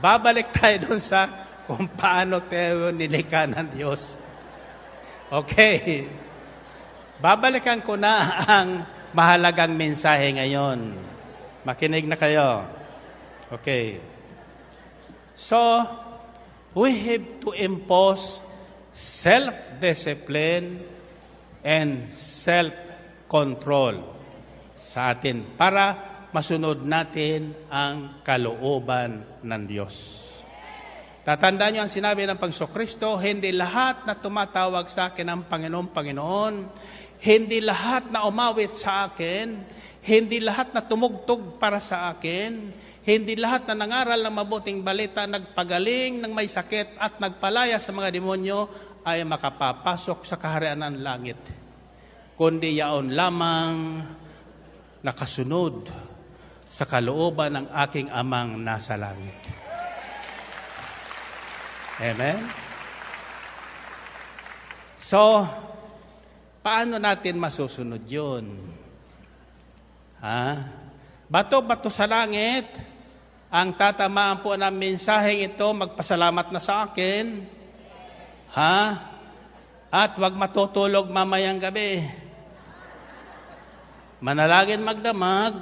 Babalik tayo dun sa kung paano tayo nilikha ng Diyos. Okay. Babalikan ko na ang mahalagang mensahe ngayon. Makinig na kayo. Okay. So, we have to impose self-discipline and self-control sa atin para masunod natin ang kalooban ng Diyos. Tatandaan niyo ang sinabi ng Panginoon, hindi lahat na tumatawag sa akin ang Panginoon, Panginoon, hindi lahat na umawit sa akin, hindi lahat na tumugtog para sa akin, hindi lahat na nangaral ng mabuting balita, nagpagaling ng may sakit at nagpalaya sa mga demonyo ay makapapasok sa kaharian ng langit. Kundi yaon lamang nakasunod sa kalooban ng aking amang nasa langit. Amen? So, paano natin masusunod yun? Bato-bato sa langit, ang tatamaan po ng mensaheng ito, magpasalamat na sa akin, at wag matutulog mamayang gabi. Manalangin magdamag,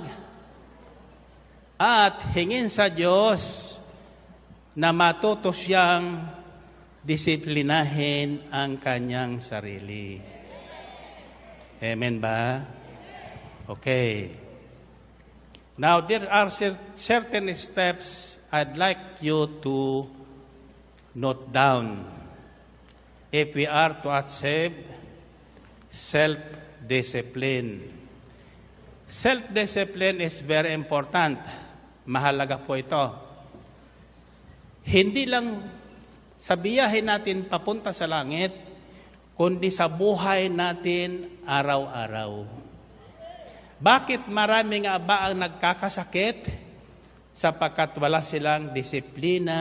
at hingin sa Diyos na matuto siyang disiplinahin ang kanyang sarili. Amen ba? Okay. Now, there are certain steps I'd like you to note down if we are to achieve self-discipline. Self-discipline is very important. Mahalaga po ito. Hindi lang sa biyahe natin papunta sa langit, kundi sa buhay natin araw-araw. Bakit marami nga ba ang nagkakasakit? Sapagkat wala silang disiplina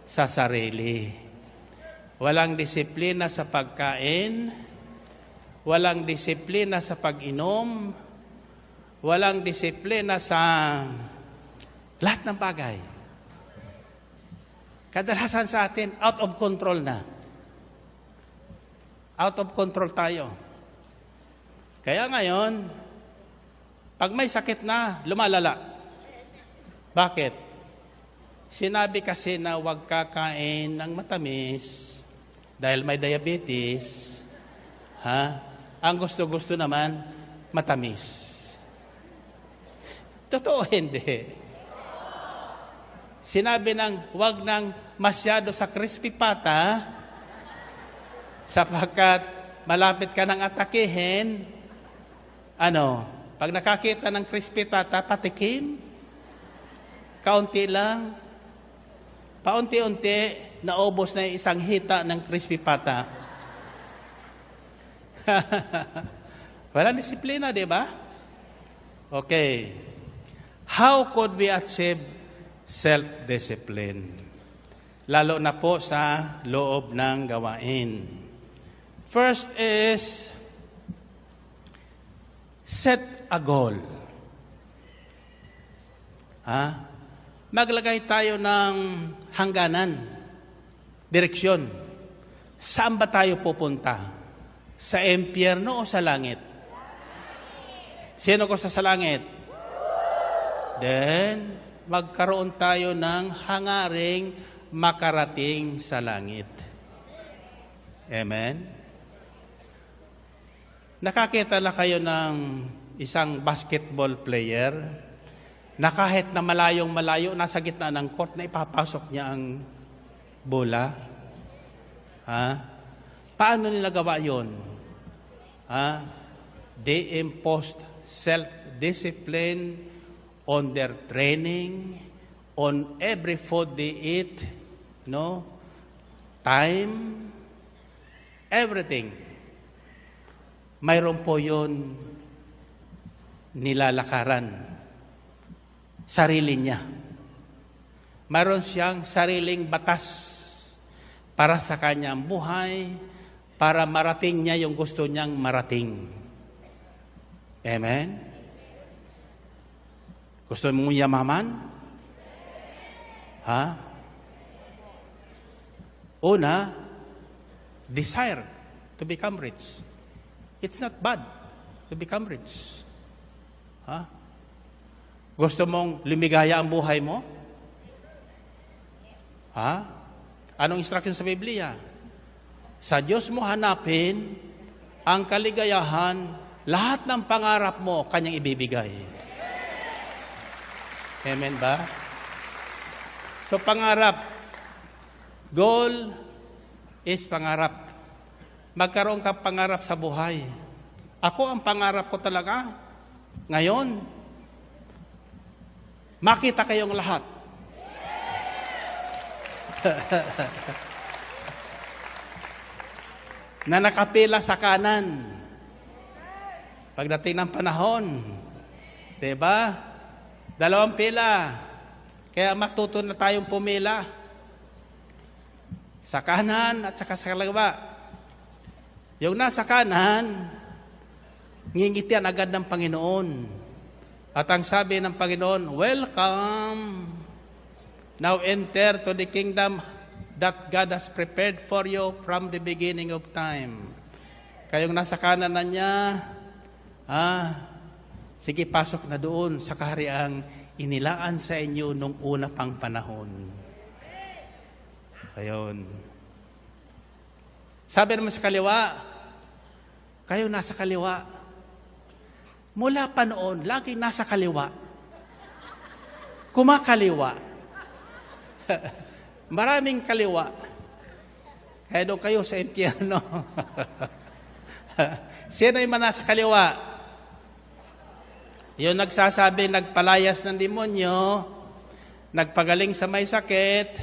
sa sarili. Walang disiplina sa pagkain, walang disiplina sa pag-inom, walang disiplina sa lahat ng bagay. Kadalasan sa atin, out of control na. Out of control tayo. Kaya ngayon, pag may sakit na, lumalala. Bakit? Sinabi kasi na huwag kakain ng matamis dahil may diabetes. Ang gusto-gusto naman, matamis. Totoo hindi. Sinabi ng huwag nang masyado sa crispy pata sapagkat malapit ka nang atakihin. Pag nakakita ng crispy pata, patikim. Kaunti lang. Paunti-unti, naubos na yung isang hita ng crispy pata. Walang disiplina, di ba? Okay. How could we achieve self-discipline? Lalo na po sa loob ng gawain. First is, set a goal. Maglagay tayo ng hangganan, direksyon. Saan ba tayo pupunta? Sa impyerno o sa langit? Sino gusto sa langit? Then, magkaroon tayo ng hangaring makarating sa langit. Amen? Nakakita na kayo ng isang basketball player na kahit na malayong-malayo, nasa gitna ng court na ipapasok niya ang bola. Paano nila gawa yun? They imposed self-discipline on their training, on every food they eat, time, everything. Mayroon po yun nilalakaran. Sarili niya. Mayroon siyang sariling batas para sa kanyang buhay, para marating niya yung gusto niyang marating. Amen? Gusto mong yamaman? Ha? Una, desire to become rich. It's not bad to become rich. Ha? Gusto mong lumigaya ang buhay mo? Ha? Anong instruction sa Biblia? Sa Diyos mo hanapin ang kaligayahan, lahat ng pangarap mo, Kanyang ibibigay. Amen ba? So pangarap, goal is pangarap. Magkaroon ka pangarap sa buhay. Ako, ang pangarap ko talaga, ngayon, makita kayong lahat. Na nakapila sa kanan. Pagdating ng panahon, diba? 2 pila. Kaya matuto na tayong pumila. Sa kanan at saka sa kaliwa. Yung nasa kanan, ngingitian agad ng Panginoon. At ang sabi ng Panginoon, welcome. Now enter to the kingdom that God has prepared for you from the beginning of time. Kayong nasa kanan na niya, sige, pasok na doon sa kahariang inilaan sa inyo nung una pang panahon. Ayun. Sabi naman sa kaliwa, kayo nasa kaliwa. Mula pa noon, laging nasa kaliwa. Kumakaliwa. Maraming kaliwa. Kaya doon kayo sa impyerno. Sino yung nasa kaliwa? Yung nagsasabi, nagpalayas ng demonyo, nagpagaling sa may sakit,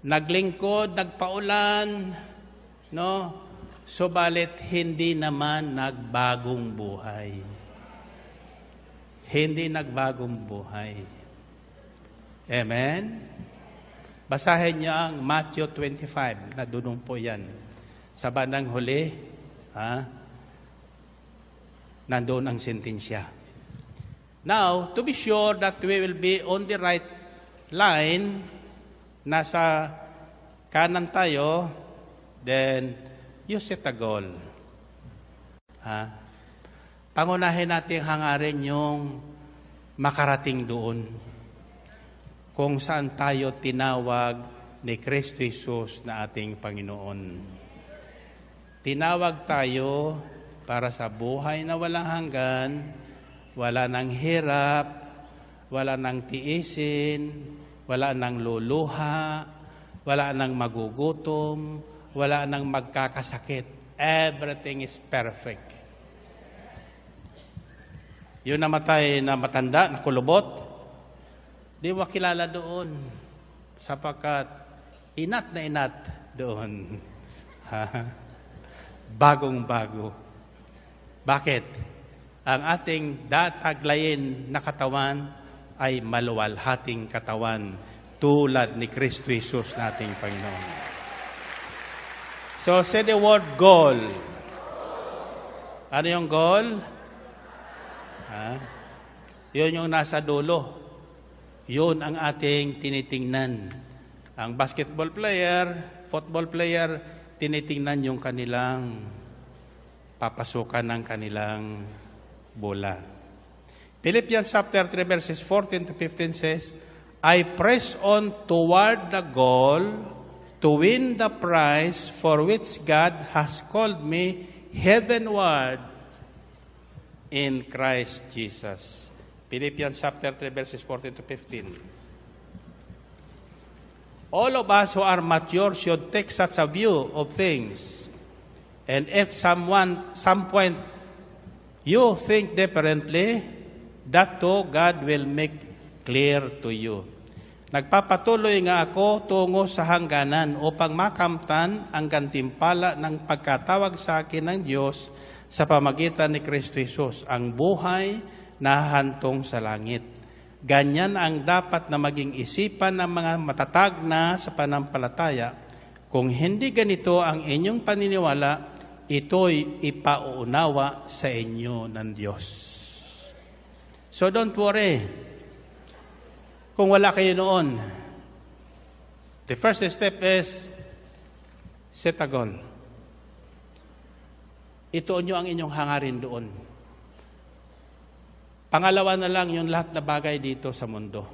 naglingkod, nagpaulan, no? Subalit, hindi naman nagbagong buhay. Hindi nagbagong buhay. Amen? Basahin niyo ang Matthew 25, na dunong po yan. Sa bandang huli, nandoon ang sentensya. Now, to be sure that we will be on the right line, nasa kanan tayo, then you set a goal. Pangunahin natin hangarin yung makarating doon. Kung saan tayo tinawag ni Kristo Jesus na ating Panginoon. Tinawag tayo para sa buhay na walang hanggan, wala nang hirap, wala nang tiisin, wala nang luluha, wala nang magugutom, wala nang magkakasakit. Everything is perfect. Yung namatay na matanda, na kulubot, di mo kilala doon. Sapagkat inat na inat doon. Bagong-bago. Bakit? Ang ating dataglayin na katawan ay maluwalhating katawan tulad ni Kristo Jesus nating Panginoon. So, say the word goal. Ano yung goal? Yun yung nasa dulo. Yun ang ating tinitingnan. Ang basketball player, football player, tinitingnan yung kanilang papasukan ng kanilang bola. Philippians chapter 3 verses 14 to 15 says, I press on toward the goal to win the prize for which God has called me heavenward in Christ Jesus. Philippians chapter 3 verses 14 to 15. All of us who are mature should take such a view of things. And if some point you think differently, that too God will make clear to you. Nagpapatuloy nga ako tungo sa hangganan upang makamtan ang gantimpala ng pagkatawag sa akin ng Diyos sa pamagitan ni Kristo Jesus, ang buhay na hantong sa langit. Ganyan ang dapat na maging isipan ng mga matatag na sa panampalataya. Kung hindi ganito ang inyong paniniwala, ito'y ipauunawa sa inyo ng Diyos. So don't worry. Kung wala kayo noon, the first step is set a goal. Ituon nyo ang inyong hangarin doon. Pangalawa na lang yung lahat na bagay dito sa mundo.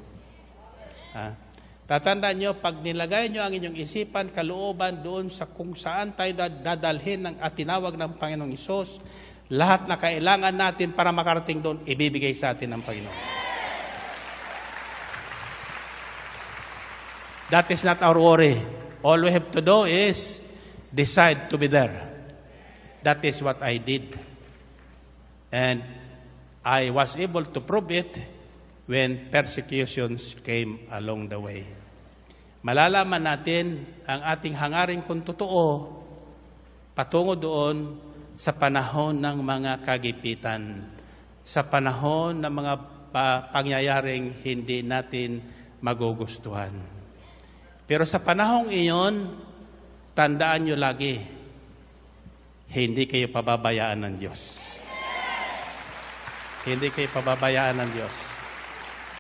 Tatandaan nyo, pag nilagay nyo ang inyong isipan, kalooban doon sa kung saan tayo dadalhin at tinawag ng Panginoong Hesus, lahat na kailangan natin para makarating doon, ibibigay sa atin ng Panginoon. That is not our worry. All we have to do is decide to be there. That is what I did. And I was able to prove it when persecutions came along the way. Malalaman natin ang ating hangarin kung totoo patungo doon sa panahon ng mga kagipitan, sa panahon ng mga pangyayaring hindi natin magugustuhan. Pero sa panahong iyon, tandaan nyo lagi, hindi kayo pababayaan ng Diyos. Hindi kayo pababayaan ng Diyos.